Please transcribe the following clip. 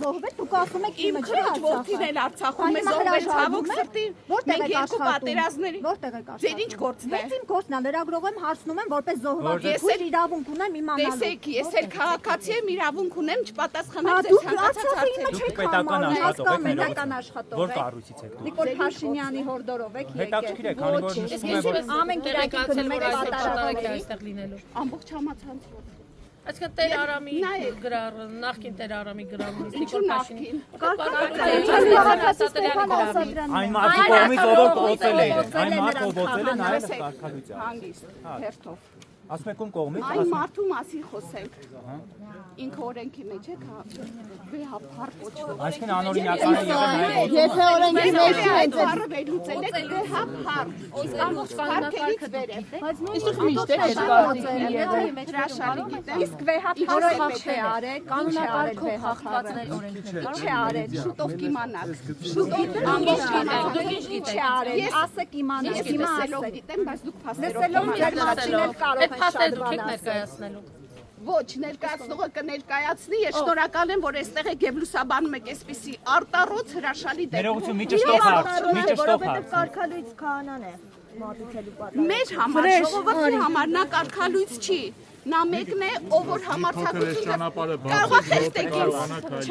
զոհվել, դուք ասում եք Իմ քրոջ որդին էլ Արցախում է զոհվել, ցավոք սրտի։ Մենք երկու պատերազմների։ Որտեղ եք աշխատում։ Ձեր ինչ գործն է։ Ես իմ գործն է, լրագրող եմ, հարցնում եմ, որպես զոհված ուրիշ իրավունք ունեմ իմանալու։ Տեսեք, ես էլ քաղաքացի եմ, իրավունք ունեմ չպատասխանել Դուք ձեզ Արցախի իմը չեք համարում, հասկանում եք պետական աշխատող Որ եք։ կառույցից եք դուք։ Նիկոլ Փաշինյանի հորդորով եք Հետաքրքիր է, քանի որ նշվում է, որ ամեն կիրակի գնում եք Պատարագի այստեղ լինելու։ ամբողջ համացանց։ Այսինքն Տեր Արամի գրառը, նախկին Տեր Արամի գրառը, Ինչու նախքին։ այն մարդու կողմից ով կոծել է, այն մարդը ով կոծել է նայել կարգալույցը։ Հանգիստ, հերթով։ Ասում եք ում կողմից, Այն մարդու մասին խոսենք։ Ինքը օրենքի մեջ է վեհապար կոչվում։ այսինքն անօրինական է եղել նայել։ Եթե օրենքի մեջ Այդ բառը վերլուծել եք վեհապար։ Իսկ ամբողջ կարգերից վերև։ Իսկ միշտ է եղել Հրաշալի գիտեմ։ Իսկ վեհապարը չէ արել, կանոնակարգով խախտվածներ օրենքներ կան։ չէ արել, Շուտով կիմանաք։ Ամբողջ գիտեք, դուք ինչ չէ գիտեք։ արել, ասեք իմանաք, Ես հիմա լսելով ասեք։ գիտեմ, բայց դուք փաստերով Լսելով ձեր մասին էլ կարող Այդ են փաստերը շատ դուք եք բան ասել։ ներկայացնելու։ Ոչ, ներկայացնողը կներկայացնի, ես շնորհակալ եմ, որ այստեղ եք եւ լուսաբանում եք այսպիսի արտառոց հրաշալի դեպք։ Ներողություն, մի ճշտով հարց, մի ճշտով հարց։ Կարգալույց քահանան է մատուցելու պատասխանը։ Մեր համար ժողովրդի համար նա կարգալույց չի։ Նա մեկն է, ով որ համարձակություն կարող է տեստեք ինձ։